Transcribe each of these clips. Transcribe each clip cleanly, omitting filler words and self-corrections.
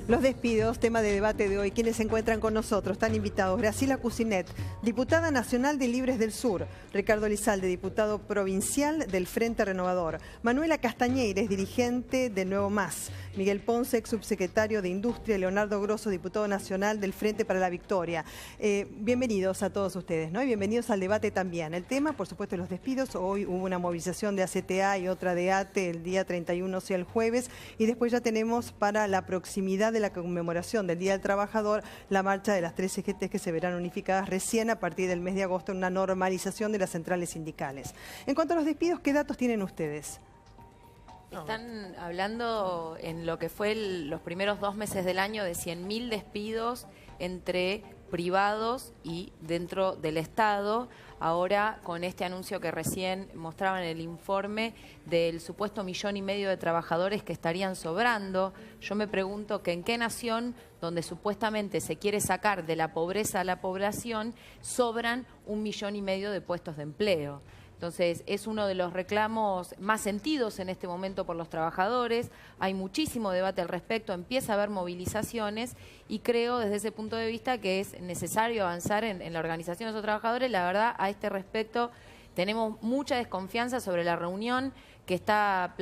Los despidos, tema de debate de hoy. ¿Quiénes se encuentran con nosotros? Están invitados Graciela Cusinet, diputada nacional de Libres del Sur. Ricardo Lizalde, diputado provincial del Frente Renovador. Manuela Castañeires, dirigente de Nuevo Más. Miguel Ponce, ex subsecretario de Industria. Leonardo Grosso, diputado nacional del Frente para la Victoria. Bienvenidos a todos ustedes, ¿no? Y bienvenidos al debate también. El tema, por supuesto, los despidos. Hoy hubo una movilización de ACTA y otra de ATE el día 31, o sea, el jueves. Y después ya tenemos para la proximidad de la conmemoración del Día del Trabajador, la marcha de las 3 CGT que se verán unificadas recién a partir del mes de agosto en una normalización de las centrales sindicales. En cuanto a los despidos, ¿qué datos tienen ustedes? Están hablando en lo que fue los primeros 2 meses del año de 100.000 despidos entre privados y dentro del Estado. Ahora, con este anuncio que recién mostraban en el informe del supuesto 1,5 millones de trabajadores que estarían sobrando, yo me pregunto que en qué nación, donde supuestamente se quiere sacar de la pobreza a la población, sobran 1,5 millones de puestos de empleo. Entonces, es uno de los reclamos más sentidos en este momento por los trabajadores. Hay muchísimo debate al respecto, empieza a haber movilizaciones y creo desde ese punto de vista que es necesario avanzar en la organización de los trabajadores. La verdad, a este respecto, tenemos mucha desconfianza sobre la reunión que ha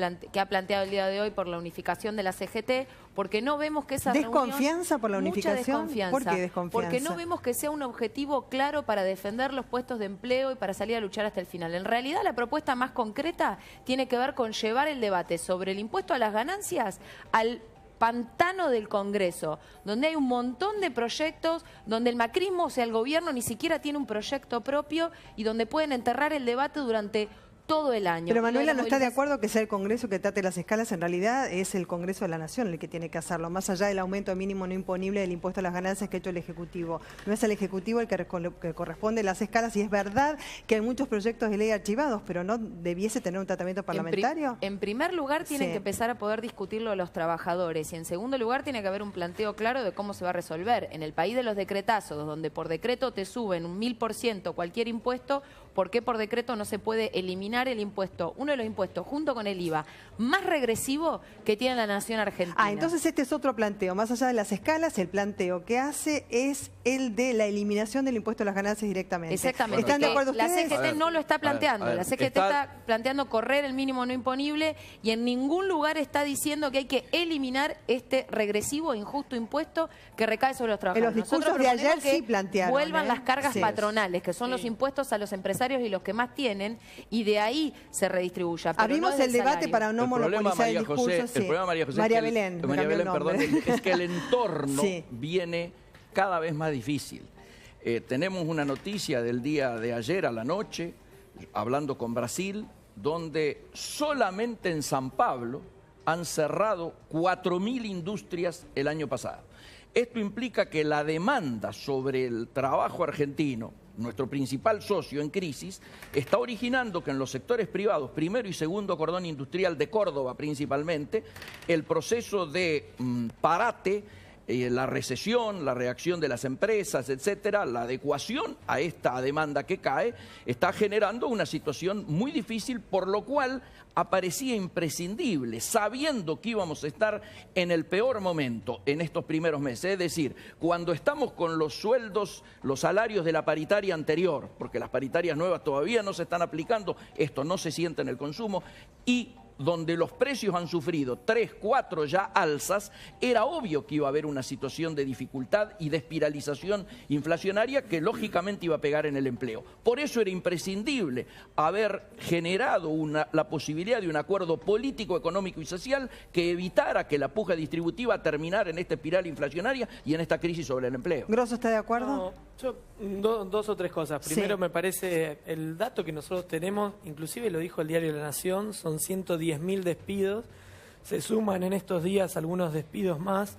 planteado el día de hoy por la unificación de la CGT, porque no vemos que esa ¿Desconfianza por la unificación? Mucha desconfianza. ¿Por qué desconfianza? Porque no vemos que sea un objetivo claro para defender los puestos de empleo y para salir a luchar hasta el final. En realidad, la propuesta más concreta tiene que ver con llevar el debate sobre el impuesto a las ganancias al pantano del Congreso, donde hay un montón de proyectos, donde el macrismo, o sea, el gobierno ni siquiera tiene un proyecto propio y donde pueden enterrar el debate durante todo el año. Pero Manuela no está de acuerdo que sea el Congreso que trate las escalas. En realidad es el Congreso de la Nación el que tiene que hacerlo, más allá del aumento mínimo no imponible del impuesto a las ganancias que ha hecho el Ejecutivo. No es el Ejecutivo el que corresponde las escalas, y es verdad que hay muchos proyectos de ley archivados, pero ¿no debiese tener un tratamiento parlamentario? En primer lugar, tienen que empezar a poder discutirlo a los trabajadores, y en segundo lugar, tiene que haber un planteo claro de cómo se va a resolver. En el país de los decretazos, donde por decreto te suben un 1000% cualquier impuesto, ¿por qué por decreto no se puede eliminar el impuesto, uno de los impuestos, junto con el IVA, más regresivo que tiene la nación argentina? Entonces este es otro planteo. Más allá de las escalas, el planteo que hace es el de la eliminación del impuesto a las ganancias directamente. Exactamente. ¿Están de acuerdo ustedes? La CGT no lo está planteando. La CGT está planteando correr el mínimo no imponible y en ningún lugar está diciendo que hay que eliminar este regresivo e injusto impuesto que recae sobre los trabajadores. En los discursos de ayer sí plantearon. Vuelvan las cargas patronales, que son los impuestos a los empresarios y los que más tienen, y de ahí se redistribuya. Abrimos el debate para no monopolizar el discurso. El problema, María José, María Belén, perdón, es que el entorno viene cada vez más difícil. Tenemos una noticia del día de ayer a la noche, hablando con Brasil, donde solamente en San Pablo han cerrado 4.000 industrias el año pasado. Esto implica que la demanda sobre el trabajo argentino, nuestro principal socio en crisis, está originando que en los sectores privados, primero y segundo cordón industrial de Córdoba principalmente, el proceso de parate, la recesión, la reacción de las empresas, etcétera, la adecuación a esta demanda que cae, está generando una situación muy difícil, por lo cual aparecía imprescindible, sabiendo que íbamos a estar en el peor momento en estos primeros meses, es decir, cuando estamos con los sueldos, los salarios de la paritaria anterior, porque las paritarias nuevas todavía no se están aplicando, esto no se siente en el consumo, y donde los precios han sufrido 3, 4 ya alzas, era obvio que iba a haber una situación de dificultad y de espiralización inflacionaria que lógicamente iba a pegar en el empleo. Por eso era imprescindible haber generado la posibilidad de un acuerdo político, económico y social que evitara que la puja distributiva terminara en esta espiral inflacionaria y en esta crisis sobre el empleo. ¿Grosso está de acuerdo? No, yo, dos o tres cosas. Primero, me parece el dato que nosotros tenemos, inclusive lo dijo el diario La Nación, son 110.000 despidos, se suman en estos días algunos despidos más.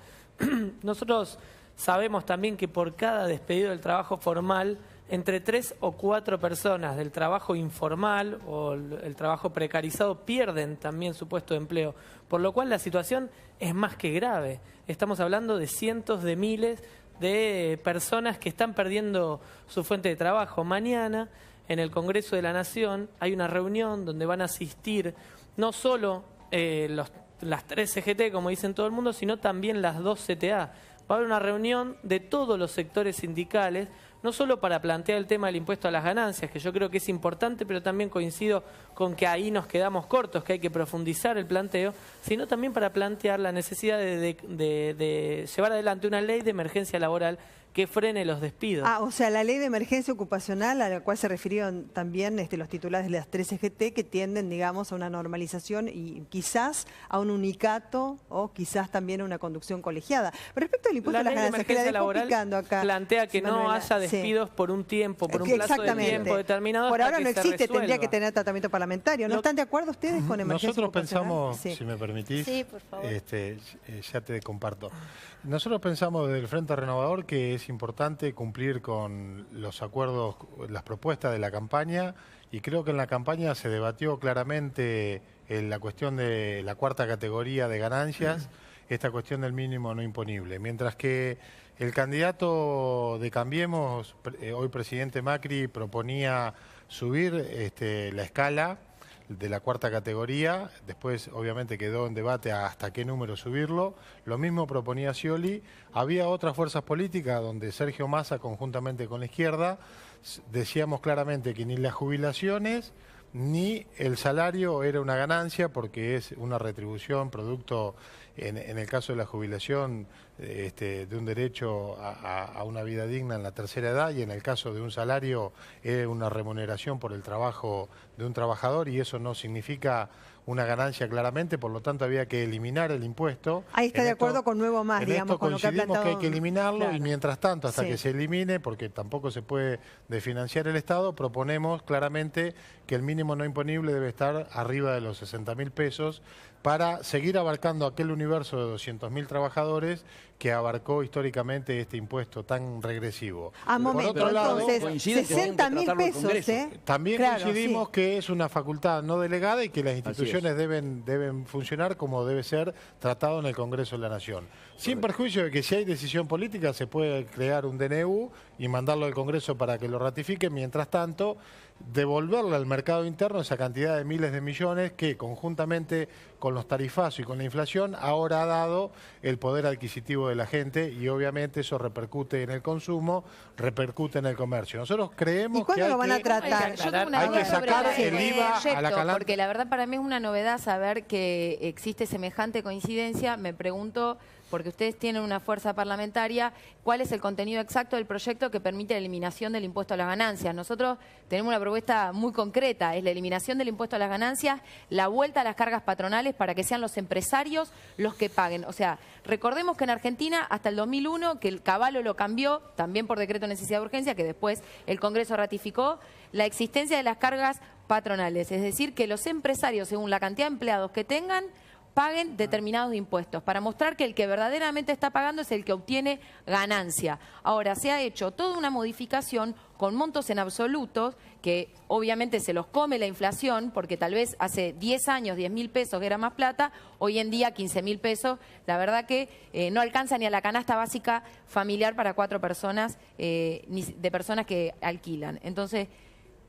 Nosotros sabemos también que por cada despedido del trabajo formal, entre 3 o 4 personas del trabajo informal o el trabajo precarizado pierden también su puesto de empleo, por lo cual la situación es más que grave. Estamos hablando de cientos de miles de personas que están perdiendo su fuente de trabajo. Mañana, en el Congreso de la Nación, hay una reunión donde van a asistir no solo las 3 CGT, como dicen todo el mundo, sino también las 2 CTA. Va a haber una reunión de todos los sectores sindicales, no solo para plantear el tema del impuesto a las ganancias, que yo creo que es importante, pero también coincido con que ahí nos quedamos cortos, que hay que profundizar el planteo, sino también para plantear la necesidad de llevar adelante una ley de emergencia laboral que frene los despidos. O sea, la ley de emergencia ocupacional a la cual se refirieron también los titulares de las 3 CGT, que tienden, digamos, a una normalización y quizás a un unicato o quizás también a una conducción colegiada. Pero respecto al impuesto a las ganancias, que la dejó picando acá, plantea que no haya despidos por un tiempo, por un plazo de tiempo determinado. Por ahora no existe, tendría que tener tratamiento parlamentario. ¿No están de acuerdo ustedes con emergencia Nosotros ocupacional? pensamos, si me permitís, por favor. ya te comparto. Nosotros pensamos desde el Frente Renovador que es importante cumplir con los acuerdos, las propuestas de la campaña, y creo que en la campaña se debatió claramente la cuestión de la 4ª categoría de ganancias, esta cuestión del mínimo no imponible. Mientras que el candidato de Cambiemos, hoy presidente Macri, proponía subir la escala de la 4ª categoría, después obviamente quedó en debate hasta qué número subirlo, lo mismo proponía Scioli. Había otras fuerzas políticas donde Sergio Massa, conjuntamente con la izquierda, decíamos claramente que ni las jubilaciones ni el salario era una ganancia, porque es una retribución producto, en el caso de la jubilación, de un derecho a una vida digna en la tercera edad, y en el caso de un salario es una remuneración por el trabajo de un trabajador, y eso no significa una ganancia claramente, por lo tanto había que eliminar el impuesto. Ahí está de acuerdo con Nuevo Más, digamos, con lo que ha coincidimos planteado. que hay que eliminarlo, Claro. y mientras tanto, hasta que se elimine, porque tampoco se puede desfinanciar el Estado, proponemos claramente que el mínimo no imponible debe estar arriba de los 60.000 pesos para seguir abarcando aquel universo de 200.000 trabajadores que abarcó históricamente este impuesto tan regresivo. Momento, Por otro lado, entonces, 60.000 pesos, También coincidimos que es una facultad no delegada y que las instituciones deben funcionar como debe ser tratado en el Congreso de la Nación. Sin perjuicio de que si hay decisión política se puede crear un DNU y mandarlo al Congreso para que lo ratifique. Mientras tanto, devolverle al mercado interno esa cantidad de miles de millones que conjuntamente con los tarifazos y con la inflación ahora ha dado el poder adquisitivo de la gente, y obviamente eso repercute en el consumo, repercute en el comercio. Nosotros creemos que lo van a tratar? Yo tengo una hay duda que sobre sacar ese el IVA a la calante. porque la verdad para mí es una novedad saber que existe semejante coincidencia. Me pregunto, porque ustedes tienen una fuerza parlamentaria, ¿cuál es el contenido exacto del proyecto que permite la eliminación del impuesto a las ganancias? Nosotros tenemos una propuesta muy concreta, es la eliminación del impuesto a las ganancias, la vuelta a las cargas patronales para que sean los empresarios los que paguen. O sea, recordemos que en Argentina hasta el 2001, que el Caballo lo cambió, también por decreto de necesidad de urgencia, que después el Congreso ratificó, la existencia de las cargas patronales, es decir, que los empresarios, según la cantidad de empleados que tengan, paguen determinados impuestos, para mostrar que el que verdaderamente está pagando es el que obtiene ganancia. Ahora, se ha hecho toda una modificación con montos en absolutos, que obviamente se los come la inflación, porque tal vez hace 10 años 10.000 pesos que era más plata, hoy en día 15.000 pesos, la verdad que no alcanza ni a la canasta básica familiar para 4 personas, ni de personas que alquilan. Entonces,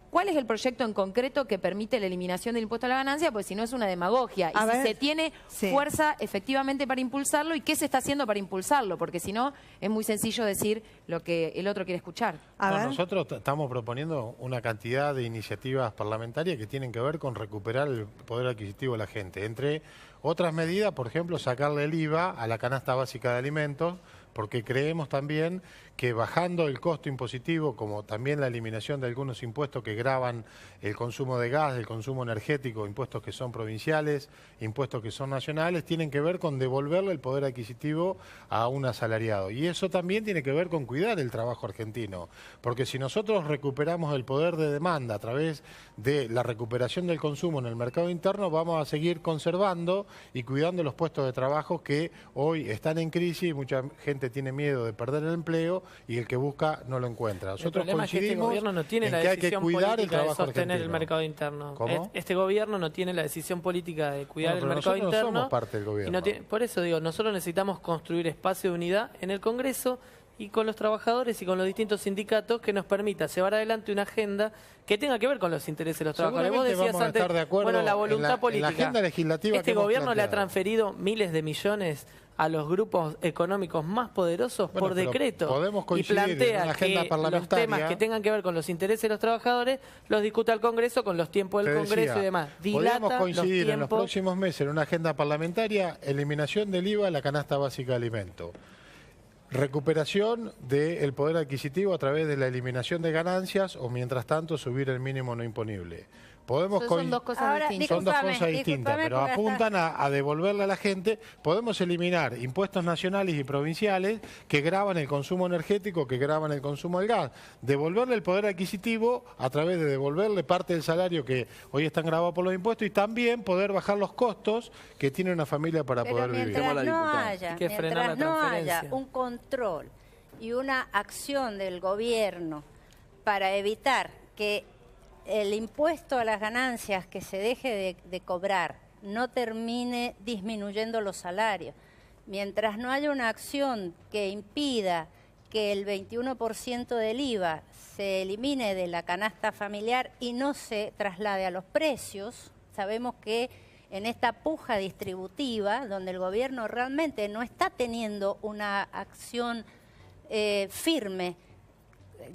¿cuál es el proyecto en concreto que permite la eliminación del impuesto a la ganancia? Pues si no es una demagogia. Y si se tiene fuerza efectivamente para impulsarlo, ¿y qué se está haciendo para impulsarlo? Porque si no, es muy sencillo decir lo que el otro quiere escuchar. Nosotros estamos proponiendo una cantidad de iniciativas parlamentarias que tienen que ver con recuperar el poder adquisitivo de la gente. Entre otras medidas, por ejemplo, sacarle el IVA a la canasta básica de alimentos, porque creemos también que bajando el costo impositivo, como también la eliminación de algunos impuestos que gravan el consumo de gas, el consumo energético, impuestos que son provinciales, impuestos que son nacionales, tienen que ver con devolverle el poder adquisitivo a un asalariado. Y eso también tiene que ver con cuidar el trabajo argentino, porque si nosotros recuperamos el poder de demanda a través de la recuperación del consumo en el mercado interno, vamos a seguir conservando y cuidando los puestos de trabajo que hoy están en crisis y mucha gente tiene miedo de perder el empleo, y el que busca no lo encuentra. Nosotros coincidimos que este gobierno no tiene la decisión política de sostener el mercado interno. ¿Cómo? Este gobierno no tiene la decisión política de cuidar el mercado interno. No somos parte del gobierno. Por eso digo, nosotros necesitamos construir espacio de unidad en el Congreso y con los trabajadores y con los distintos sindicatos que nos permita llevar adelante una agenda que tenga que ver con los intereses de los trabajadores. Vos decías vamos a antes, estar de acuerdo bueno, la voluntad política. En la agenda legislativa este gobierno le ha transferido miles de millones a los grupos económicos más poderosos por decreto y plantea que los temas que tengan que ver con los intereses de los trabajadores los discuta el Congreso con los tiempos del Congreso y demás. Podemos coincidir en los próximos meses en una agenda parlamentaria: eliminación del IVA en la canasta básica de alimentos, recuperación del poder adquisitivo a través de la eliminación de ganancias o, mientras tanto, subir el mínimo no imponible. Son dos cosas distintas. Son dos cosas distintas, pero apuntan a devolverle a la gente. Podemos eliminar impuestos nacionales y provinciales que gravan el consumo energético, que gravan el consumo del gas. Devolverle el poder adquisitivo a través de devolverle parte del salario que hoy están grabados por los impuestos, y también poder bajar los costos que tiene una familia para poder vivir. Mientras no haya un control y una acción del gobierno para evitar que el impuesto a las ganancias que se deje de cobrar no termine disminuyendo los salarios, mientras no haya una acción que impida que el 21% del IVA se elimine de la canasta familiar y no se traslade a los precios, sabemos que en esta puja distributiva, donde el gobierno realmente no está teniendo una acción firme,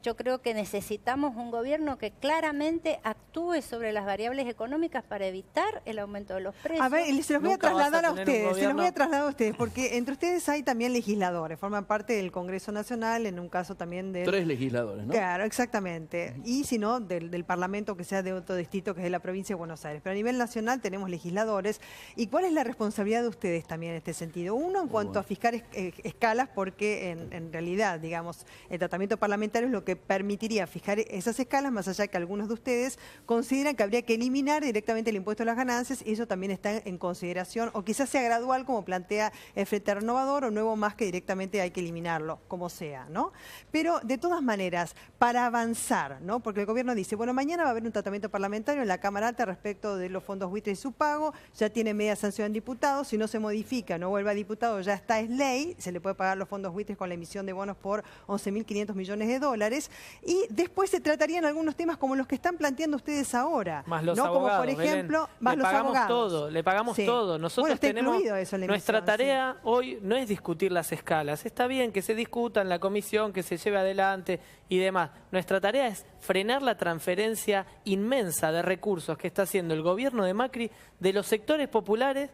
yo creo que necesitamos un gobierno que claramente actúe sobre las variables económicas para evitar el aumento de los precios. A ver, se los voy a trasladar a ustedes, porque entre ustedes hay también legisladores, forman parte del Congreso Nacional, en un caso también de... 3 legisladores, ¿no? Claro, exactamente. Y si no, del Parlamento, que sea de otro distrito, que es de la provincia de Buenos Aires. Pero a nivel nacional tenemos legisladores. ¿Y cuál es la responsabilidad de ustedes también en este sentido? Uno, en cuanto a fijar escalas, porque en realidad, digamos, el tratamiento parlamentario es lo que permitiría fijar esas escalas, más allá que algunos de ustedes consideran que habría que eliminar directamente el impuesto a las ganancias, y eso también está en consideración, o quizás sea gradual, como plantea el Frente Renovador, o Nuevo Más, que directamente hay que eliminarlo, como sea, ¿no? Pero, de todas maneras, para avanzar, ¿no? Porque el gobierno dice, bueno, mañana va a haber un tratamiento parlamentario en la Cámara Alta respecto de los fondos buitres y su pago, ya tiene media sanción en diputados, si no se modifica, no vuelve a diputado, ya está, es ley, se le puede pagar los fondos buitres con la emisión de bonos por 11.500 millones de dólares, y después se tratarían algunos temas como los que están planteando ustedes ahora. Más los ¿no? abogados, como por ejemplo, Belén, más los abogados. Le pagamos todo. Nosotros tenemos eso en la nuestra emisión, tarea hoy no es discutir las escalas. Está bien que se discuta en la comisión, que se lleve adelante y demás. Nuestra tarea es frenar la transferencia inmensa de recursos que está haciendo el gobierno de Macri de los sectores populares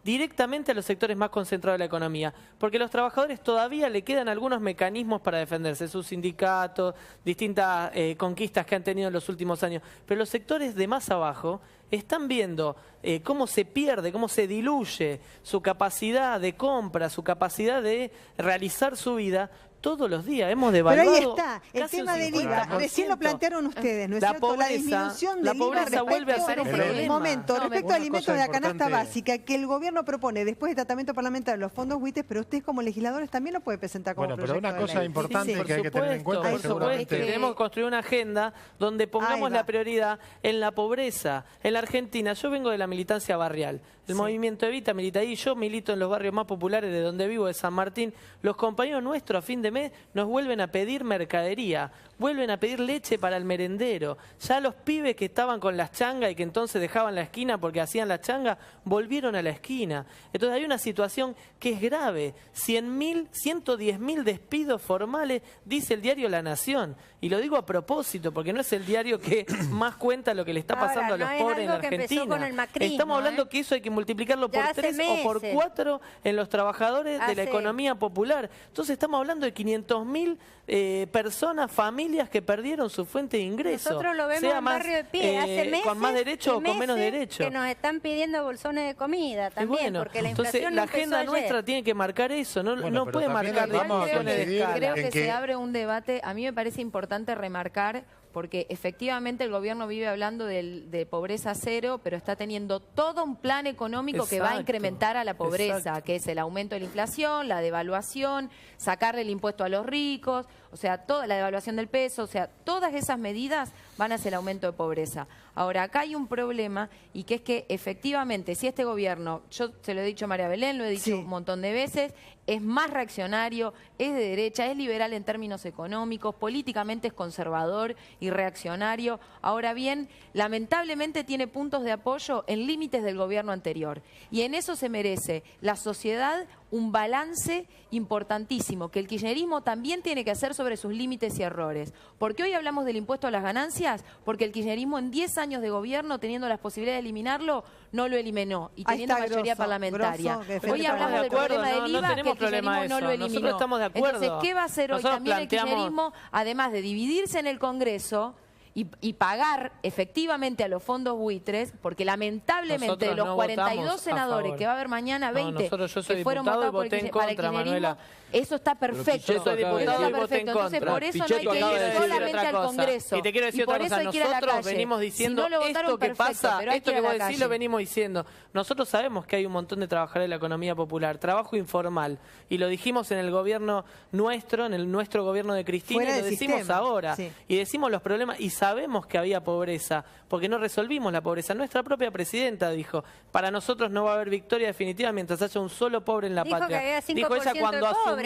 directamente a los sectores más concentrados de la economía, porque los trabajadores todavía le quedan algunos mecanismos para defenderse, sus sindicatos, distintas conquistas que han tenido en los últimos años, pero los sectores de más abajo están viendo cómo se pierde, cómo se diluye su capacidad de compra, su capacidad de realizar su vida todos los días. Hemos devaluado. Pero ahí está, el tema del IVA. Recién lo plantearon ustedes, ¿no es cierto? La disminución del IVA vuelve a ser un problema. Respecto a alimentos de la canasta básica, que el gobierno propone después del tratamiento parlamentario los fondos buitres, pero ustedes como legisladores también lo pueden presentar como proyecto. Pero una cosa importante que hay que tener en cuenta, seguramente tenemos que construir una agenda donde pongamos la prioridad en la pobreza. En la Argentina, yo vengo de la militancia barrial. El movimiento Evita milita ahí, yo milito en los barrios más populares de donde vivo, de San Martín. Los compañeros nuestros a fin de mes nos vuelven a pedir mercadería, vuelven a pedir leche para el merendero. Ya los pibes que estaban con las changas y que entonces dejaban la esquina porque hacían la changa, volvieron a la esquina. Entonces hay una situación que es grave. 100.000, 110.000 despidos formales, dice el diario La Nación. Y lo digo a propósito, porque no es el diario que más cuenta lo que le está pasando a los pobres en la Argentina. Estamos hablando que eso hay que multiplicarlo por 3 o por 4 en los trabajadores de la economía popular. Entonces estamos hablando de 500.000 personas, familias que perdieron su fuente de ingreso. Nosotros lo vemos en Barrio de Pie, hace meses, con más derecho o con menos derecho. Que nos están pidiendo bolsones de comida también, porque la inflación entonces la agenda nuestra tiene que marcar eso, no puede marcar decisiones de escala. Creo que se abre un debate, a mí me parece importante remarcar, porque efectivamente el gobierno vive hablando de pobreza cero, pero está teniendo todo un plan económico que va a incrementar a la pobreza, que es el aumento de la inflación, la devaluación, sacarle el impuesto a los ricos. o sea, toda la devaluación del peso, o sea, todas esas medidas van hacia el aumento de pobreza. Ahora, acá hay un problema, y que es que efectivamente, si este gobierno, yo se lo he dicho a María Belén, lo he dicho un montón de veces, es más reaccionario, es de derecha, es liberal en términos económicos, políticamente es conservador y reaccionario. Ahora bien, lamentablemente tiene puntos de apoyo en límites del gobierno anterior. Y en eso se merece la sociedad un balance importantísimo, que el kirchnerismo también tiene que hacer sobre sus límites y errores. ¿Por qué hoy hablamos del impuesto a las ganancias? Porque el kirchnerismo en 10 años de gobierno, teniendo las posibilidades de eliminarlo, no lo eliminó, y teniendo mayoría parlamentaria. Hoy hablamos del problema del IVA, que el kirchnerismo no lo eliminó. Nosotros estamos de acuerdo. Entonces, ¿qué va a hacer hoy también el kirchnerismo? Además de dividirse en el Congreso y pagar efectivamente a los fondos buitres, porque lamentablemente de los 42 senadores que va a haber mañana, 20 que fueron votados por el kirchnerismo, eso está perfecto. Yo soy diputado y voté en contra. Entonces, por eso no hay que ir solamente al Congreso. Y te quiero decir otra cosa, nosotros venimos diciendo esto que pasa, esto que vos decís lo venimos diciendo. Nosotros sabemos que hay un montón de trabajadores de la economía popular, trabajo informal, y lo dijimos en el gobierno nuestro, en nuestro gobierno de Cristina, y lo decimos ahora. Y decimos los problemas, y sabemos que había pobreza, porque no resolvimos la pobreza. Nuestra propia presidenta dijo, para nosotros no va a haber victoria definitiva mientras haya un solo pobre en la patria. Dijo ella cuando asumió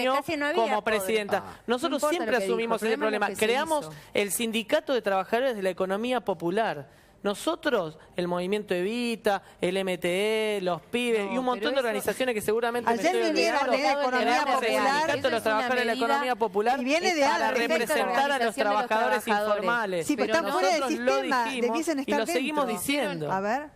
como presidenta. Nosotros siempre asumimos ese problema. Creamos el Sindicato de Trabajadores de la Economía Popular. Nosotros, el Movimiento Evita, el MTE, los pibes y un montón de organizaciones que seguramente ayer vinieron de Economía Popular, el los trabajadores de la Economía Popular, para representar a los trabajadores informales. Sí, pero están fuera del sistema, debiesen estar y lo seguimos diciendo. A ver,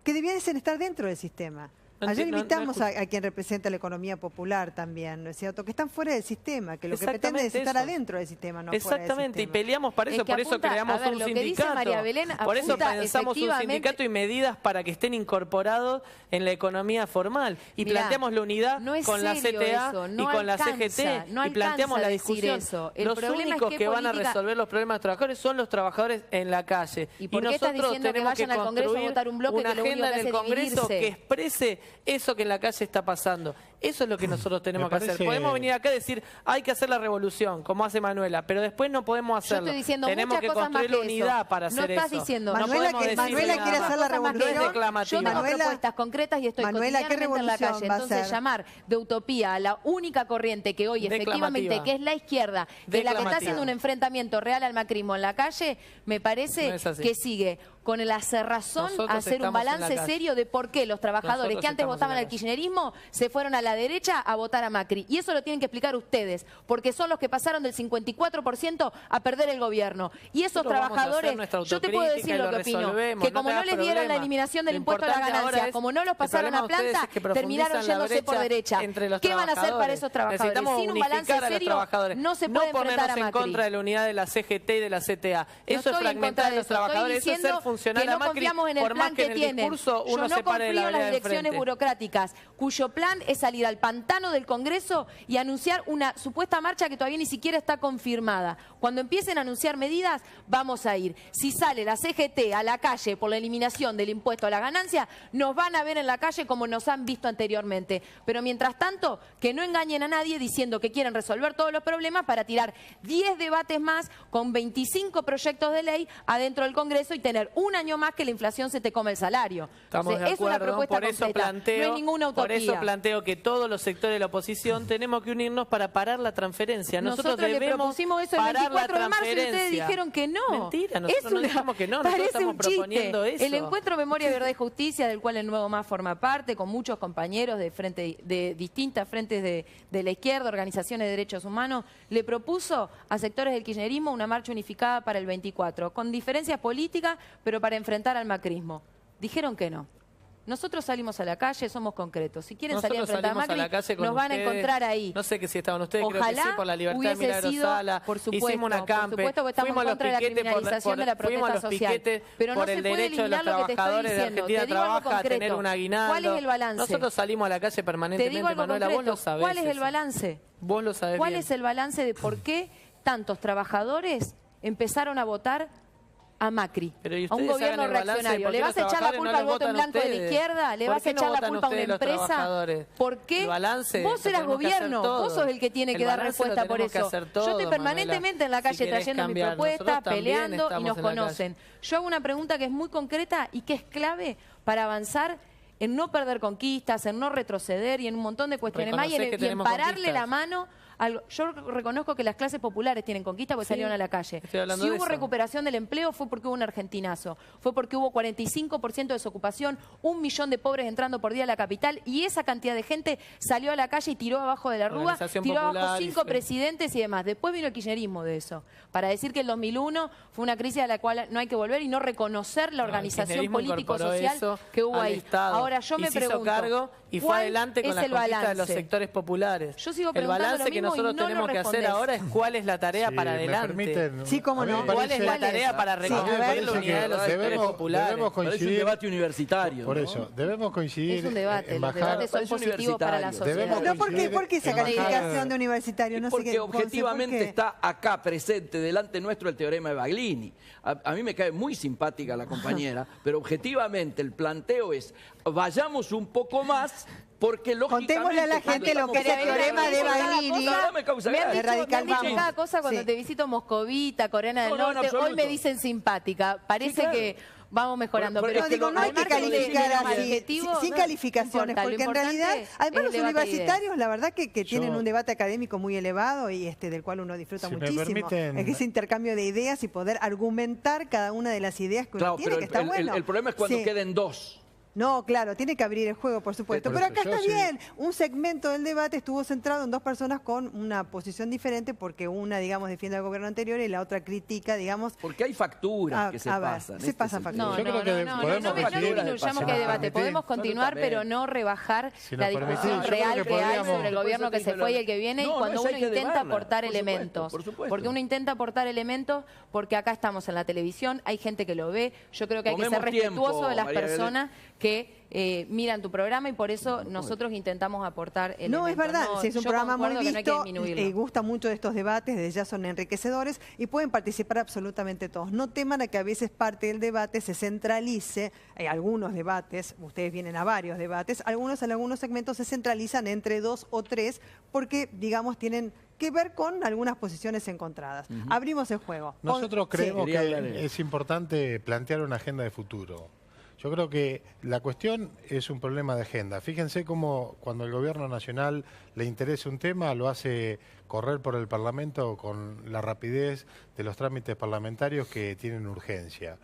que debiesen estar dentro del sistema. Ayer invitamos a quien representa la economía popular también, ¿no es cierto? Que están fuera del sistema, que lo que pretende es estar adentro del sistema, no fuera del sistema. Exactamente, y peleamos para eso, por eso creamos un sindicato. Por eso pensamos un sindicato y medidas para que estén incorporados en la economía formal. Y planteamos la unidad con la CTA y con la CGT, y planteamos la discusión. Los únicos que van a resolver los problemas de los trabajadores son los trabajadores en la calle. Y nosotros tenemos que construir una agenda en el Congreso que exprese eso que en la calle está pasando. Eso es lo que nosotros tenemos que hacer. Podemos venir acá y decir, hay que hacer la revolución, como hace Manuela, pero después no podemos hacerlo. Tenemos que construir la unidad para hacer eso. Diciendo, Manuela quiere hacer la revolución. Yo tengo propuestas concretas y estoy cotidianamente en la calle. Entonces, llamar de utopía a la única corriente que hoy efectivamente, que es la izquierda, que es la que está haciendo un enfrentamiento real al macrismo en la calle, me parece que sigue con la cerrazón a hacer un balance serio de por qué los trabajadores que antes votaban al kirchnerismo se fueron a la derecha a votar a Macri. Y eso lo tienen que explicar ustedes, porque son los que pasaron del 54% a perder el gobierno. Y esos trabajadores, yo te puedo decir lo que opino, que como no les dieron la eliminación del impuesto a las ganancias, como no los pasaron a planta, terminaron yéndose por derecha. ¿Qué van a hacer para esos trabajadores? Sin un balance serio, no se puede enfrentar a Macri. No ponernos en contra de la unidad de la CGT y de la CTA. Eso es fragmentar a los trabajadores, eso es ser funcional a Macri, por más que en el discurso uno se pare de la vereda de frente. Elecciones burocráticas, cuyo plan es salir al pantano del Congreso y anunciar una supuesta marcha que todavía ni siquiera está confirmada. Cuando empiecen a anunciar medidas, vamos a ir. Si sale la CGT a la calle por la eliminación del impuesto a la ganancia, nos van a ver en la calle como nos han visto anteriormente. Pero mientras tanto, que no engañen a nadie diciendo que quieren resolver todos los problemas para tirar 10 debates más con 25 proyectos de ley adentro del Congreso y tener un año más que la inflación se te come el salario. Estamos de acuerdo, es una propuesta por eso completa, planteo, no hay ninguna utopía. Por eso planteo que todos los sectores de la oposición tenemos que unirnos para parar la transferencia. Nosotros debemos le propusimos eso el 24 de marzo y ustedes dijeron que no. Mentira, nosotros no dijimos que no, nosotros estamos proponiendo eso. El Encuentro Memoria, Verdad y Justicia, del cual el Nuevo Más forma parte, con muchos compañeros de distintas frentes de la izquierda, organizaciones de derechos humanos, le propuso a sectores del kirchnerismo una marcha unificada para el 24, con diferencias políticas, pero para enfrentar al macrismo. Dijeron que no. Nosotros salimos a la calle, somos concretos. Si quieren salir a enfrentar a Macri, nos van a encontrar ahí. No sé que si estaban ustedes, ojalá, creo que sí, por la libertad de Milagro Sala. Por supuesto, hicimos una campe. Por supuesto que estamos en contra de la criminalización de la protesta social. Pero no se puede eliminar lo que te estoy diciendo. Te digo algo concreto. ¿Cuál es el balance? Nosotros salimos a la calle permanentemente, Manuela, vos lo sabés. ¿Cuál es el balance? Vos lo sabés bien. ¿Cuál es el balance de por qué tantos trabajadores empezaron a votar a Macri, Pero a un gobierno reaccionario. ¿Le vas a echar la culpa al voto en blanco de la izquierda? ¿Le vas a echar la culpa a una empresa? ¿Por qué? Vos eras gobierno, vos sos el que tiene que dar respuesta por eso. Yo estoy permanentemente en la calle trayendo mi propuesta, peleando y nos conocen. Yo hago una pregunta que es muy concreta y que es clave para avanzar en no perder conquistas, en no retroceder y en un montón de cuestiones más y en pararle la mano. Yo reconozco que las clases populares tienen conquista porque salieron a la calle. Si hubo recuperación del empleo fue porque hubo un argentinazo, fue porque hubo 45% de desocupación, 1 millón de pobres entrando por día a la capital y esa cantidad de gente salió a la calle y tiró abajo de la rúa, tiró abajo 5 presidentes y demás. Después vino el kirchnerismo de eso, para decir que el 2001 fue una crisis a la cual no hay que volver y no reconocer la organización político-social que hubo ahí. Ahora yo me pregunto, y fue adelante con la conquista de los sectores populares. Yo sigo preguntando lo mismo. Nosotros tenemos que hacer ahora es cuál es la tarea para adelante. Sí, cómo no. ¿Cuál es la tarea para recoger la unidad de los sectores populares? Debemos coincidir. Es un debate universitario. Por eso, debemos coincidir. Es un debate, los debates son positivos para la sociedad. ¿No? ¿Por qué esa calificación de universitario? No sé porque objetivamente está acá presente, delante nuestro, el teorema de Baglini. A mí me cae muy simpática la compañera, pero objetivamente el planteo es, vayamos un poco más. Porque lógicamente... Contémosle a la gente lo que es el teorema de Baglini. Me han dicho cada cosa cuando te visito Moscovita, Coreana del Norte. Hoy me dicen simpática. Parece que vamos mejorando. Pero no hay que calificar así, sin calificaciones, porque en realidad, además los universitarios, la verdad que tienen un debate académico muy elevado y del cual uno disfruta muchísimo. Es ese intercambio de ideas y poder argumentar cada una de las ideas que uno tiene, que está bueno. El problema es cuando queden dos. No, claro, tiene que abrir el juego, por supuesto. Pero acá está bien. Un segmento del debate estuvo centrado en dos personas con una posición diferente porque una, digamos, defiende al gobierno anterior y la otra critica, digamos... Porque hay facturas que se pasan. Se pasan facturas. No disminuyamos que hay debate. Podemos continuar, pero no rebajar la discusión real que hay sobre el gobierno que se fue y el que viene y cuando uno intenta aportar elementos. Porque uno intenta aportar elementos porque acá estamos en la televisión, hay gente que lo ve. Yo creo que hay que ser respetuoso de las personas que miran tu programa y por eso nosotros intentamos aportar elementos. No, es verdad, si es un programa muy visto, gusta mucho de estos debates, desde ya son enriquecedores y pueden participar absolutamente todos. No teman a que a veces parte del debate se centralice, hay algunos debates, ustedes vienen a varios debates, en algunos segmentos se centralizan entre 2 o 3 porque, digamos, tienen que ver con algunas posiciones encontradas. Abrimos el juego. Nosotros creemos que es importante plantear una agenda de futuro. Yo creo que la cuestión es un problema de agenda. Fíjense cómo cuando el gobierno nacional le interesa un tema, lo hace correr por el Parlamento con la rapidez de los trámites parlamentarios que tienen urgencia.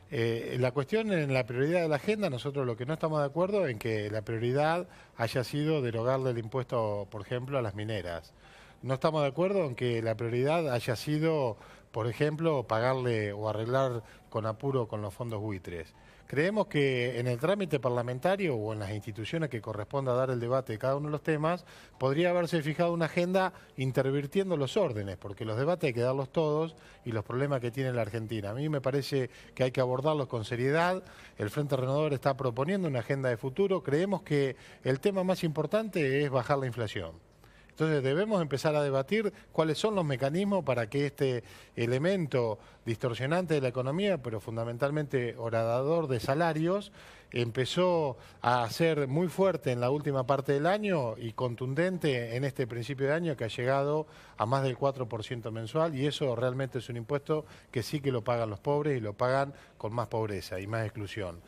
La cuestión en la prioridad de la agenda, nosotros lo que no estamos de acuerdo en que la prioridad haya sido derogarle el impuesto, por ejemplo, a las mineras. No estamos de acuerdo en que la prioridad haya sido, por ejemplo, pagarle o arreglar con apuro con los fondos buitres. Creemos que en el trámite parlamentario o en las instituciones que corresponda dar el debate de cada uno de los temas, podría haberse fijado una agenda intervirtiendo los órdenes, porque los debates hay que darlos todos y los problemas que tiene la Argentina. A mí me parece que hay que abordarlos con seriedad. El Frente Renovador está proponiendo una agenda de futuro. Creemos que el tema más importante es bajar la inflación. Entonces debemos empezar a debatir cuáles son los mecanismos para que este elemento distorsionante de la economía, pero fundamentalmente horadador de salarios, empezó a ser muy fuerte en la última parte del año y contundente en este principio de año que ha llegado a más del 4% mensual y eso realmente es un impuesto que sí que lo pagan los pobres y lo pagan con más pobreza y más exclusión.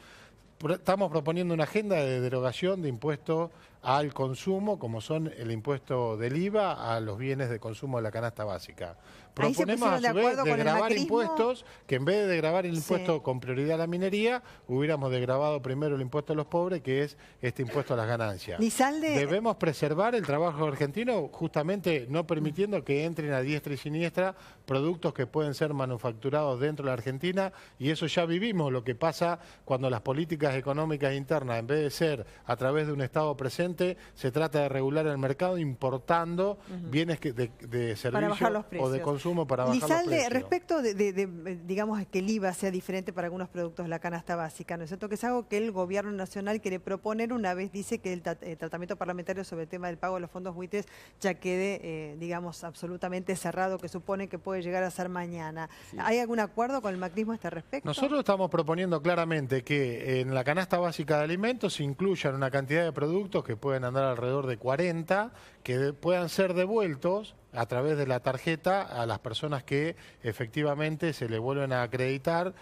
Estamos proponiendo una agenda de derogación de impuestos al consumo, como son el impuesto del IVA a los bienes de consumo de la canasta básica. Proponemos a su vez de gravar impuestos, que en vez de gravar el impuesto con prioridad a la minería, hubiéramos desgravado primero el impuesto a los pobres, que es este impuesto a las ganancias. Debemos preservar el trabajo argentino, justamente no permitiendo que entren a diestra y siniestra productos que pueden ser manufacturados dentro de la Argentina, y eso ya vivimos, lo que pasa cuando las políticas económicas internas, en vez de ser a través de un Estado presente, simplemente se trata de regular el mercado importando bienes de servicio o de consumo para bajar los precios. Respecto digamos, que el IVA sea diferente para algunos productos de la canasta básica, ¿no es cierto? Que es algo que el Gobierno Nacional quiere proponer una vez dice que el tratamiento parlamentario sobre el tema del pago de los fondos buitres ya quede, digamos, absolutamente cerrado, que supone que puede llegar a ser mañana. Sí. ¿Hay algún acuerdo con el macrismo a este respecto? Nosotros estamos proponiendo claramente que en la canasta básica de alimentos se incluyan una cantidad de productos que pueden andar alrededor de 40, que puedan ser devueltos a través de la tarjeta a las personas que efectivamente se le vuelven a acreditar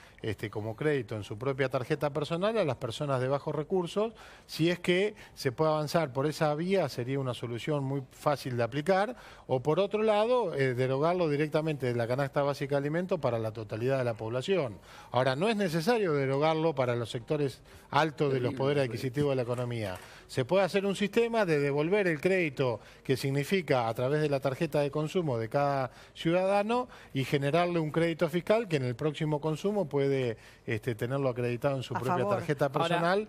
como crédito en su propia tarjeta personal a las personas de bajos recursos. Si es que se puede avanzar por esa vía, sería una solución muy fácil de aplicar, o por otro lado, derogarlo directamente de la canasta básica de alimentos para la totalidad de la población. Ahora, no es necesario derogarlo para los sectores altos de los poderes adquisitivos de la economía. Se puede hacer un sistema de devolver el crédito que significa a través de la tarjeta de consumo de cada ciudadano y generarle un crédito fiscal que en el próximo consumo puede tenerlo acreditado en su propia tarjeta personal. Ahora,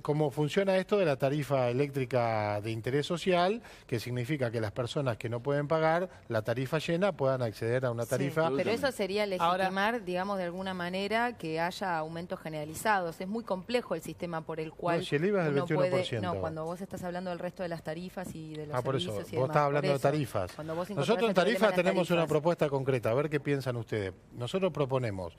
¿Cómo funciona esto de la tarifa eléctrica de interés social? Que significa que las personas que no pueden pagar la tarifa llena puedan acceder a una tarifa. Sí, pero eso sería legitimar, digamos, de alguna manera que haya aumentos generalizados. Es muy complejo el sistema por el cual si el IVA es del 21%. No, cuando vos estás hablando del resto de las tarifas y de los por servicios eso, y vos demás. estás hablando de tarifas. Nosotros en tarifas tenemos una propuesta concreta, a ver qué piensan ustedes. Nosotros proponemos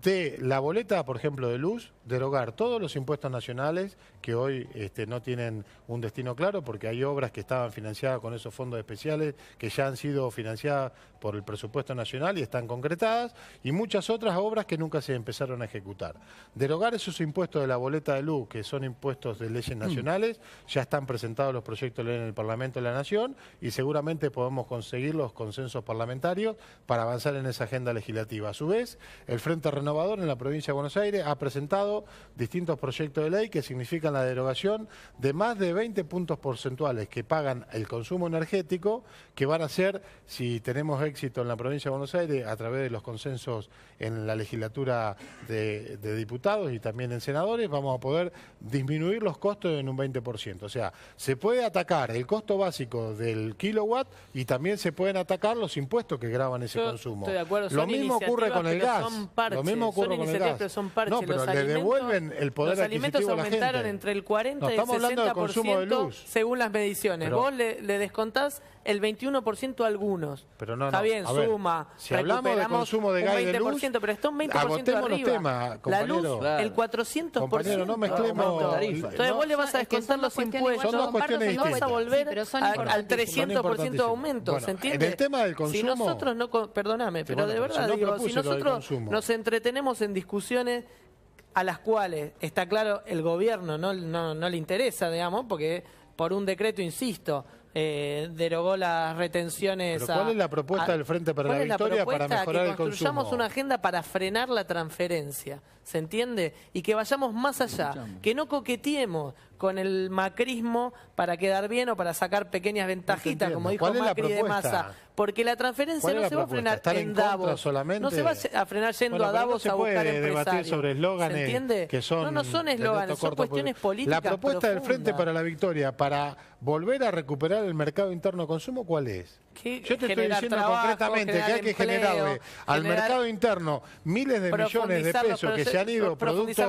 de la boleta, por ejemplo, de luz, derogar todos los impuestos nacionales que hoy no tienen un destino claro, porque hay obras que estaban financiadas con esos fondos especiales que ya han sido financiadas por el presupuesto nacional y están concretadas, y muchas otras obras que nunca se empezaron a ejecutar. Derogar esos impuestos de la boleta de luz, que son impuestos de leyes nacionales, ya están presentados los proyectos de ley en el Parlamento de la Nación y seguramente podemos conseguir los consensos parlamentarios para avanzar en esa agenda legislativa. A su vez, el Frente Renovador en la provincia de Buenos Aires ha presentado distintos proyectos de ley que significan la derogación de más de 20 puntos porcentuales que pagan el consumo energético, que van a ser, si tenemos éxito en la provincia de Buenos Aires, a través de los consensos en la legislatura de diputados y también en senadores, vamos a poder disminuir los costos en un 20%. O sea, se puede atacar el costo básico del kilowatt y también se pueden atacar los impuestos que graban ese consumo. Estoy de acuerdo. Lo mismo ocurre con el gas. Lo mismo ocurre con el gas. Son parches. No, pero le devuelven el poder adquisitivo a la gente. Los alimentos aumentaron entre el 40 y el 60% según las mediciones. Pero, vos le descontás el 21% a algunos. Pero no, está bien, suma. Si hablamos de consumo de gas y de luz, pero está un 20% arriba. Temas, la luz, el 400%. Compañero, no mezclemos tarifas. Entonces vos le vas a descontar los impuestos. Son dos cuestiones distintas. No vas a volver al 300% de aumento. ¿Se entiende? En el tema del consumo... Si nosotros no... Perdóname, pero de verdad digo, si nosotros nos entretenemos en discusiones a las cuales, está claro, el gobierno no le interesa, digamos, porque por un decreto, insisto, derogó las retenciones. ¿Pero cuál es la propuesta del Frente para la Victoria para mejorar el consumo? Que construyamos una agenda para frenar la transferencia, ¿se entiende? Y que vayamos más allá, que no coqueteemos con el macrismo para quedar bien o para sacar pequeñas ventajitas, como dijo Macri de Massa. Porque la transferencia no se va a frenar en Davos. No se va a frenar yendo a Davos a buscar empresarios. Debatir sobre eslóganes, ¿se entiende? Que son no son eslóganes, son cuestiones políticas. La propuesta profundas del Frente para la Victoria para volver a recuperar el mercado interno de consumo, ¿cuál es? Yo te estoy diciendo concretamente que hay que generarle al mercado interno miles de millones de pesos que se han ido producto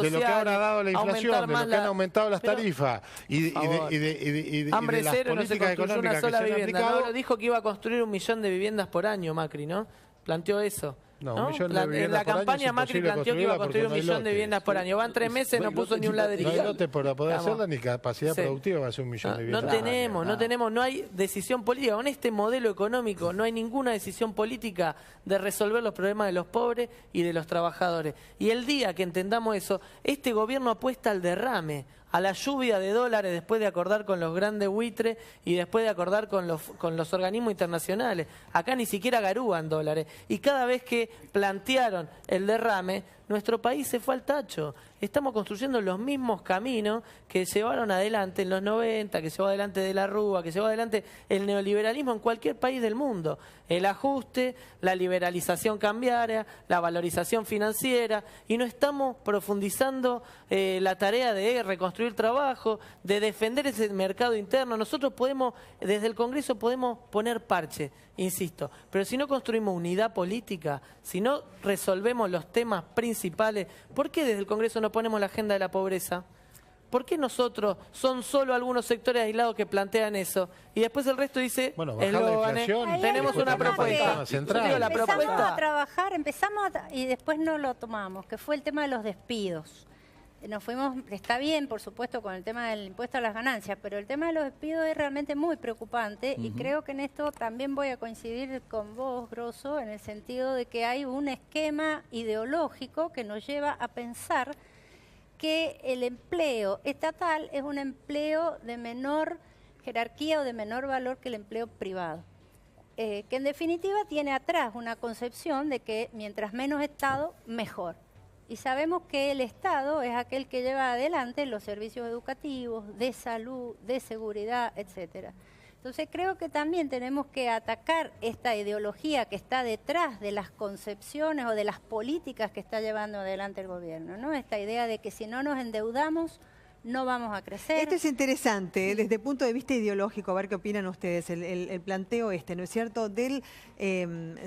de lo que ahora ha dado la inflación, de lo que han aumentado las tarifas y de las políticas económicas que se han aplicado. No, dijo que iba a construir 1 millón de viviendas por año, Macri, ¿no? Planteó eso. No, 1 millón de viviendas en la por campaña año Macri planteó que iba a construir 1 millón de viviendas por año. Van 3 meses, no puso ni un ladrillo. No hay lote para poder hacerla ni capacidad productiva va a ser 1 millón de viviendas. No hay decisión política. Con este modelo económico no hay ninguna decisión política de resolver los problemas de los pobres y de los trabajadores. Y el día que entendamos eso, este gobierno apuesta al derrame, a la lluvia de dólares después de acordar con los grandes buitres y después de acordar con los organismos internacionales. Acá ni siquiera garúan dólares. Y cada vez que plantearon el derrame, nuestro país se fue al tacho. Estamos construyendo los mismos caminos que llevaron adelante en los 90, que llevó adelante De la Rúa, que llevó adelante el neoliberalismo en cualquier país del mundo. El ajuste, la liberalización cambiaria, la valorización financiera, y no estamos profundizando la tarea de reconstruir trabajo, de defender ese mercado interno. Nosotros podemos, desde el Congreso podemos poner parche, insisto, pero si no construimos unidad política, si no resolvemos los temas principales, ¿por qué desde el Congreso no ponemos la agenda de la pobreza? ¿Por qué nosotros son solo algunos sectores aislados que plantean eso? Y después el resto dice, bueno, bajar la inflación, tenemos una propuesta. Empezamos a trabajar, y después no lo tomamos, que fue el tema de los despidos. Nos fuimos, está bien, por supuesto, con el tema del impuesto a las ganancias, pero el tema de los despidos es realmente muy preocupante y creo que en esto también voy a coincidir con vos, Grosso, en el sentido de que hay un esquema ideológico que nos lleva a pensar que el empleo estatal es un empleo de menor jerarquía o de menor valor que el empleo privado. Que en definitiva tiene atrás una concepción de que mientras menos Estado, mejor. Y sabemos que el Estado es aquel que lleva adelante los servicios educativos, de salud, de seguridad, etcétera. Entonces creo que también tenemos que atacar esta ideología que está detrás de las concepciones o de las políticas que está llevando adelante el gobierno, ¿no? Esta idea de que si no nos endeudamos no vamos a crecer. Esto es interesante, desde el punto de vista ideológico, a ver qué opinan ustedes, el planteo ¿no es cierto?, del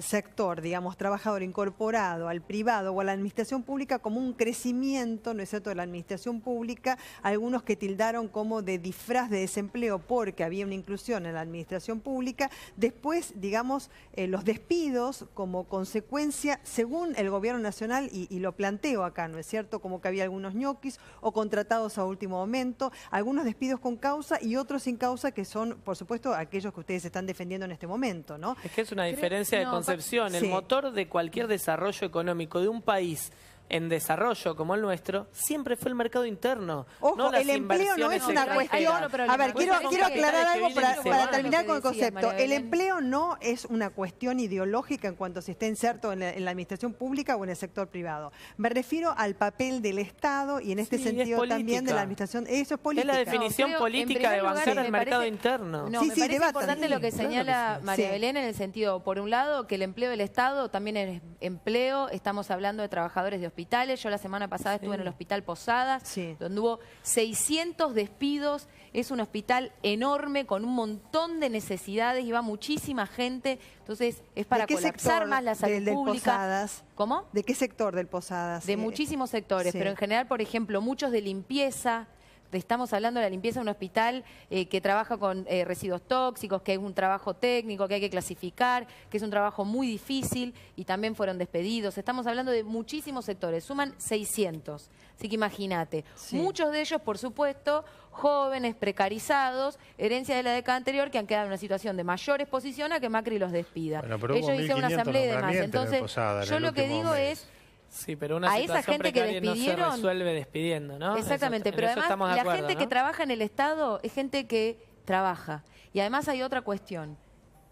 sector, digamos, trabajador incorporado al privado o a la administración pública como un crecimiento, ¿no es cierto?, de la administración pública, algunos que tildaron como de disfraz de desempleo porque había una inclusión en la administración pública, después, digamos, los despidos como consecuencia, según el gobierno nacional, y lo planteo acá, ¿no es cierto?, como que había algunos ñoquis o contratados a último momento, algunos despidos con causa y otros sin causa, que son, por supuesto, aquellos que ustedes están defendiendo en este momento, ¿no? Es que es una diferencia de concepción. El motor de cualquier desarrollo económico de un país en desarrollo como el nuestro, siempre fue el mercado interno. Ojo, no el empleo no es una cuestión... A ver, quiero aclarar algo para terminar con el concepto. El empleo no es una cuestión ideológica en cuanto se esté inserto en la administración pública o en el sector privado. Me refiero al papel del Estado y en este sentido también de la administración. Eso es política. Es la definición política de avanzar al mercado interno. No, me parece importante lo que señala María Belén en el sentido, por un lado, que el empleo del Estado también es empleo. Estamos hablando de trabajadores de hospitales. Yo la semana pasada estuve en el Hospital Posadas, donde hubo 600 despidos. Es un hospital enorme con un montón de necesidades y va muchísima gente. Entonces es para colapsar más la salud pública. Posadas? ¿Cómo? ¿De qué sector del Posadas? De muchísimos sectores, pero en general, por ejemplo, muchos de limpieza. Estamos hablando de la limpieza de un hospital que trabaja con residuos tóxicos, que es un trabajo técnico que hay que clasificar, que es un trabajo muy difícil y también fueron despedidos. Estamos hablando de muchísimos sectores, suman 600. Así que imagínate, muchos de ellos, por supuesto, jóvenes, precarizados, herencia de la década anterior, que han quedado en una situación de mayor exposición a que Macri los despida. Bueno, ellos hicieron una asamblea y demás. Entonces, yo lo que digo es... Sí, pero una situación precaria no se resuelve despidiendo, ¿no? Exactamente, pero además la gente que trabaja en el Estado es gente que trabaja. Y además hay otra cuestión.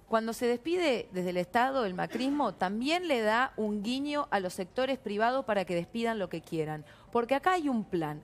Cuando se despide desde el Estado el macrismo, también le da un guiño a los sectores privados para que despidan lo que quieran. Porque acá hay un plan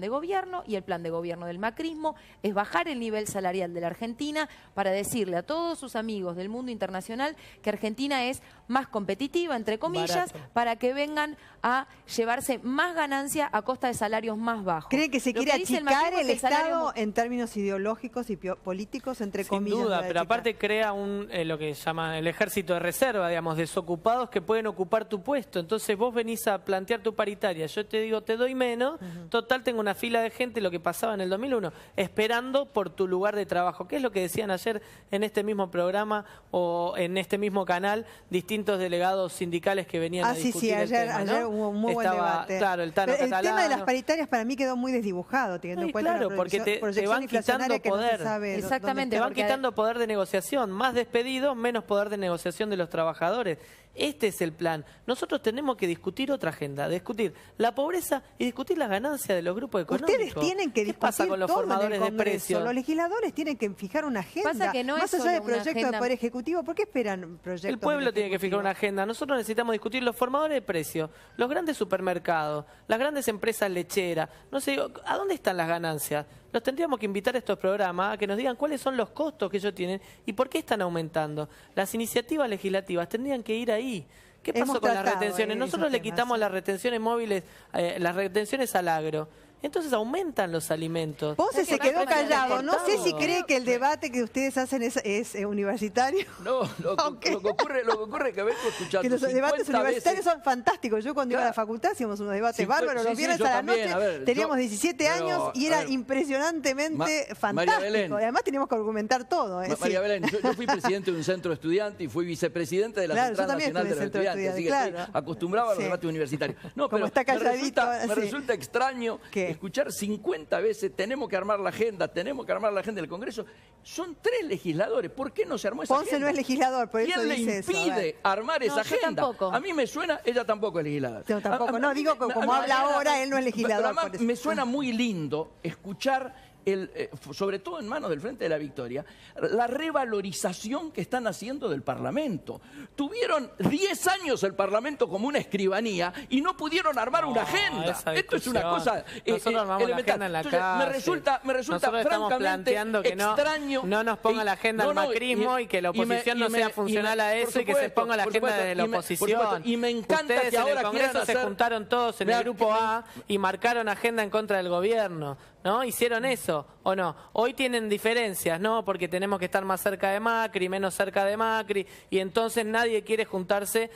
de gobierno, y el plan de gobierno del macrismo es bajar el nivel salarial de la Argentina para decirle a todos sus amigos del mundo internacional que Argentina es más competitiva, entre comillas, para que vengan a llevarse más ganancia a costa de salarios más bajos. ¿Cree que se quiere achicar el Estado en términos ideológicos y políticos, entre comillas? Sin duda, pero aparte crea lo que se llama el ejército de reserva, digamos, desocupados que pueden ocupar tu puesto. Entonces vos venís a plantear tu paritaria, yo te digo, te doy menos, total tengo una fila de gente, lo que pasaba en el 2001, esperando por tu lugar de trabajo. ¿Qué es lo que decían ayer en este mismo programa o en este mismo canal distintos delegados sindicales que venían a discutir el tema, ¿no? Ayer hubo un muy buen debate. Claro, el Tano Catalano. El tema de las paritarias para mí quedó muy desdibujado, teniendo en cuenta la porque te van quitando poder. Exactamente. Te van quitando poder de negociación, más despedidos, menos poder de negociación de los trabajadores. Este es el plan. Nosotros tenemos que discutir otra agenda, discutir la pobreza mesa y discutir las ganancias de los grupos económicos. Ustedes tienen que discutir pasa con los todo formadores en el de precios? Los legisladores tienen que fijar una agenda. Pasa que no más es allá de solo una proyectos agenda. del Poder Ejecutivo, ¿por qué esperan proyectos? El pueblo tiene que fijar una agenda. Nosotros necesitamos discutir los formadores de precios, los grandes supermercados, las grandes empresas lecheras. No sé, ¿a dónde están las ganancias? Los tendríamos que invitar a estos programas a que nos digan cuáles son los costos que ellos tienen y por qué están aumentando. Las iniciativas legislativas tendrían que ir ahí. ¿Qué pasó con las retenciones? Nosotros le quitamos las retenciones móviles, las retenciones al agro. Entonces aumentan los alimentos. Ponce se quedó callado. No sé si cree que el debate que ustedes hacen es universitario. No, lo que ocurre es que vengo escuchando que los debates universitarios son fantásticos. Yo cuando iba a la facultad hacíamos unos debates bárbaros. Los viernes a la noche teníamos 17 años y era impresionantemente fantástico. Y además teníamos que argumentar todo. María Belén, yo fui presidente de un centro de estudiantes y fui vicepresidente de la Central Nacional de los Estudiantes. Así que estoy acostumbrado a los debates universitarios. No, pero me resulta extraño escuchar 50 veces, tenemos que armar la agenda del Congreso. Son 3 legisladores, ¿por qué no se armó esa agenda? Ponce no es legislador, por eso ¿Quién le impide armar esa agenda? Tampoco. A mí me suena, ella tampoco es legisladora. Yo tampoco, no, digo que como habla ahora, él no es legislador. Pero además, me suena muy lindo escuchar sobre todo en manos del Frente de la Victoria, la revalorización que están haciendo del Parlamento. Tuvieron 10 años el Parlamento como una escribanía y no pudieron armar una agenda. Esto es una cosa nosotros armamos la agenda en la calle. Me resulta nosotros estamos planteando que extraño, no nos ponga la agenda al macrismo y que la oposición no sea funcional a eso y que se ponga la agenda desde la oposición. Y me encanta ustedes que ahora en el Congreso se juntaron todos en el Grupo A y marcaron agenda en contra del gobierno. ¿No? ¿Hicieron eso o no? Hoy tienen diferencias, ¿no? Porque tenemos que estar más cerca de Macri, menos cerca de Macri, y entonces nadie quiere juntarse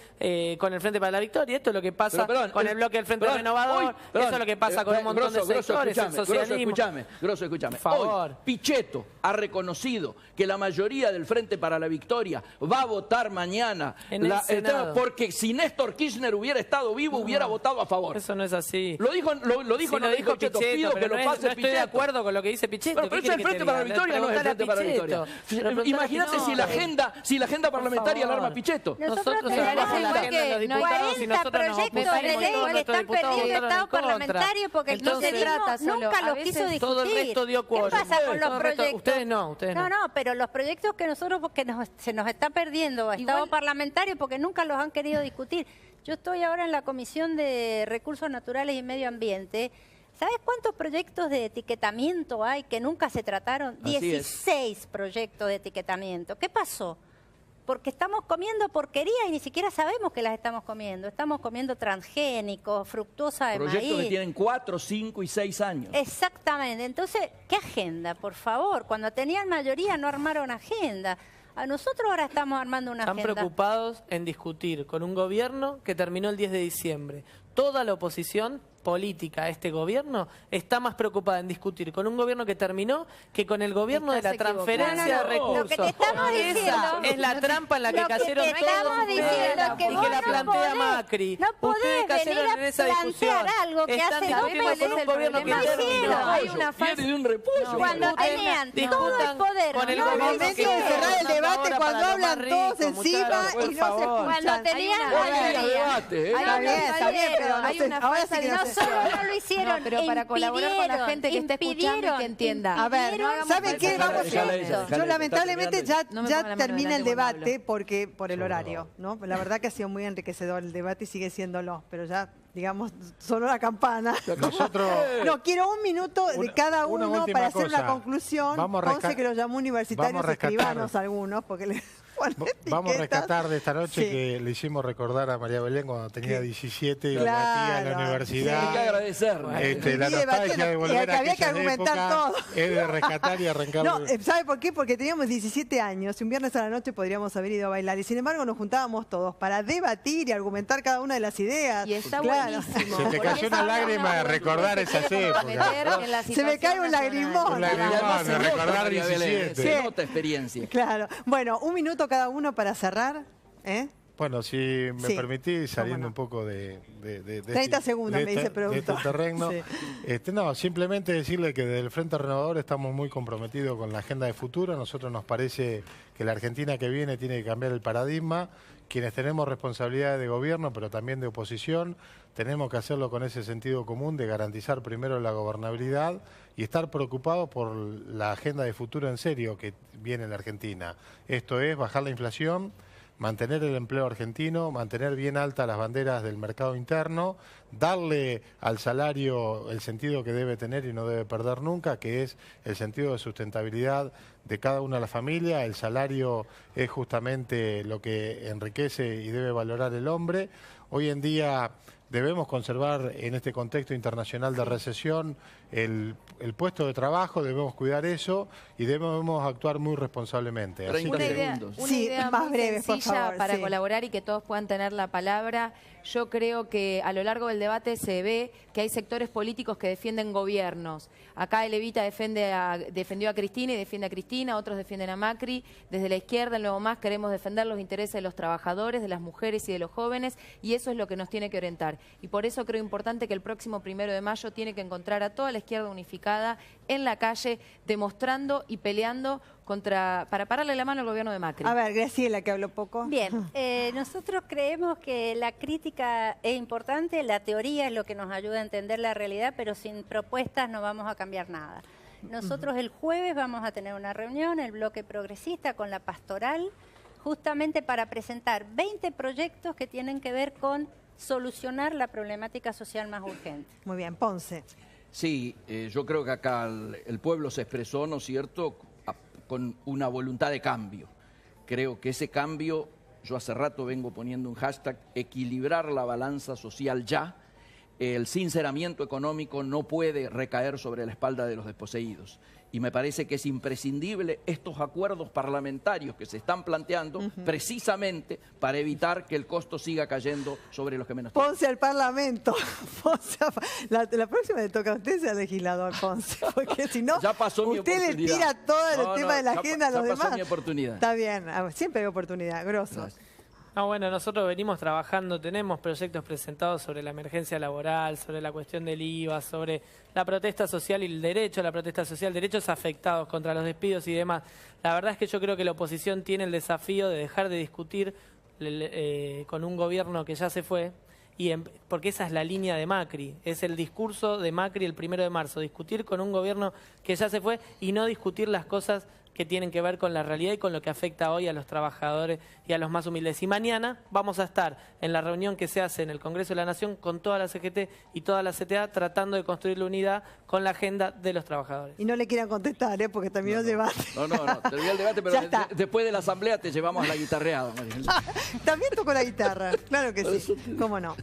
con el Frente para la Victoria. Esto es lo que pasa con el bloque del Frente Renovador, eso es lo que pasa con un montón de sectores, el socialismo. Grosso, escúchame. Hoy, Pichetto ha reconocido que la mayoría del Frente para la Victoria va a votar mañana en el Senado. Porque si Néstor Kirchner hubiera estado vivo, hubiera votado a favor. Eso no es así. Lo dijo Pichetto, pido que lo pase Estoy de acuerdo con lo que dice Pichetto. Pero es el Frente para la Victoria, no es el Frente para la Victoria. Imagínate si la agenda parlamentaria la arma Pichetto. Nosotros armamos la agenda de los diputados y nosotros nos oponemos. De ley que están perdiendo estado parlamentario porque no se trata nunca los quiso discutir. Todo el resto dio quórum. ¿Qué pasa con los proyectos? Ustedes no. No, pero los proyectos que nosotros se nos está perdiendo estado parlamentario porque nunca los han querido discutir. Yo estoy ahora en la Comisión de Recursos Naturales y Medio Ambiente. ¿Sabes cuántos proyectos de etiquetamiento hay que nunca se trataron? 16 proyectos de etiquetamiento. ¿Qué pasó? Porque estamos comiendo porquería y ni siquiera sabemos que las estamos comiendo. Estamos comiendo transgénicos, fructosa de maíz. Proyectos que tienen 4, 5 y 6 años. Exactamente. Entonces, ¿qué agenda? Por favor, cuando tenían mayoría no armaron agenda. A nosotros ahora estamos armando una agenda. Están preocupados en discutir con un gobierno que terminó el 10 de diciembre. Toda la oposición política a este gobierno está más preocupada en discutir con un gobierno que terminó que con el gobierno de la transferencia de recursos. Lo que te estamos diciendo es la trampa en la que cayeron todos ustedes que y que la plantea Macri. No ustedes cayeron en esa discusión. Algo que están hace 2 discutiendo meses con un gobierno que terminó. Hay una falsa... de un repollo. Cuando tenían todo el poder. Con el gobierno que cerrar el debate cuando hablan todos encima y no se escuchan. Cuando tenían Está bien, pero hay una falsa... No solo no lo hicieron, pero para colaborar con la gente que está escuchando y que entienda. A ver, ¿saben qué? Vamos a eso. Yo lamentablemente ya termina el debate por el horario, ¿no? La verdad que ha sido muy enriquecedor el debate y sigue siéndolo, pero ya, digamos, sonó la campana. No, quiero un minuto de cada uno para hacer una conclusión. Ponce que lo llamó universitarios escribanos algunos, porque vamos a rescatar de esta noche que le hicimos recordar a María Belén cuando tenía 17 y la metía en la universidad. Hay que agradecer. La nostalgia de volver a aquella época es de rescatar y arrancar. No, ¿sabe por qué? Porque teníamos 17 años y un viernes a la noche podríamos haber ido a bailar y sin embargo nos juntábamos todos para debatir y argumentar cada una de las ideas. Y está buenísimo. Se te cayó una lágrima de recordar esas épocas. Se me cae un lagrimón. Un lagrimón de recordar 17. Se nota experiencia. Claro. Bueno, un minuto cada uno para cerrar. Bueno, si me permitís, saliendo un poco de 30 segundos, me dice el productor. De este terreno. Sí. No, simplemente decirle que desde el Frente Renovador estamos muy comprometidos con la agenda de futuro. A nosotros nos parece que la Argentina que viene tiene que cambiar el paradigma. Quienes tenemos responsabilidades de gobierno, pero también de oposición, tenemos que hacerlo con ese sentido común de garantizar primero la gobernabilidad y estar preocupados por la agenda de futuro en serio que viene en la Argentina. Esto es bajar la inflación, mantener el empleo argentino, mantener bien altas las banderas del mercado interno, darle al salario el sentido que debe tener y no debe perder nunca, que es el sentido de sustentabilidad de cada una de las familias. El salario es justamente lo que enriquece y debe valorar el hombre. Hoy en día debemos conservar en este contexto internacional de recesión el puesto de trabajo, debemos cuidar eso y debemos actuar muy responsablemente. Así una idea más muy breve, sencilla, por favor, para colaborar y que todos puedan tener la palabra. Yo creo que a lo largo del debate se ve que hay sectores políticos que defienden gobiernos. Acá el Evita defendió a Cristina y defiende a Cristina, otros defienden a Macri. Desde la izquierda, el Nuevo Más, queremos defender los intereses de los trabajadores, de las mujeres y de los jóvenes, y eso es lo que nos tiene que orientar. Y por eso creo importante que el próximo 1 de mayo tiene que encontrar a toda la izquierda unificada en la calle, demostrando y peleando para pararle la mano al gobierno de Macri. A ver, Graciela, que habló poco. Bien, nosotros creemos que la crítica es importante, la teoría es lo que nos ayuda a entender la realidad, pero sin propuestas no vamos a cambiar nada. Nosotros el jueves vamos a tener una reunión, el bloque progresista con la pastoral, justamente para presentar 20 proyectos que tienen que ver con solucionar la problemática social más urgente. Muy bien, Ponce. Sí, yo creo que acá el pueblo se expresó, ¿no es cierto?, con una voluntad de cambio. Creo que ese cambio, yo hace rato vengo poniendo un hashtag, equilibrar la balanza social ya. El sinceramiento económico no puede recaer sobre la espalda de los desposeídos. Y me parece que es imprescindible estos acuerdos parlamentarios que se están planteando precisamente para evitar que el costo siga cayendo sobre los que menos tienen. Ponce al Parlamento. La próxima le toca a usted ser legislador, Ponce, porque si no, ya pasó mi usted oportunidad. Le tira todo el tema de la agenda a los demás. Ya pasó mi oportunidad. Está bien, siempre hay oportunidad, grosso. Bueno, nosotros venimos trabajando, tenemos proyectos presentados sobre la emergencia laboral, sobre la cuestión del IVA, sobre la protesta social y el derecho a la protesta social, derechos afectados contra los despidos y demás. La verdad es que yo creo que la oposición tiene el desafío de dejar de discutir con un gobierno que ya se fue, porque esa es la línea de Macri, es el discurso de Macri el 1 de marzo, discutir con un gobierno que ya se fue y no discutir las cosas que tienen que ver con la realidad y con lo que afecta hoy a los trabajadores y a los más humildes. Y mañana vamos a estar en la reunión que se hace en el Congreso de la Nación con toda la CGT y toda la CTA tratando de construir la unidad con la agenda de los trabajadores. Y no le quieran contestar, porque terminó el debate. No, terminó el debate, pero después de la asamblea te llevamos a la guitarreada, María. También tocó la guitarra, claro que sí, cómo no.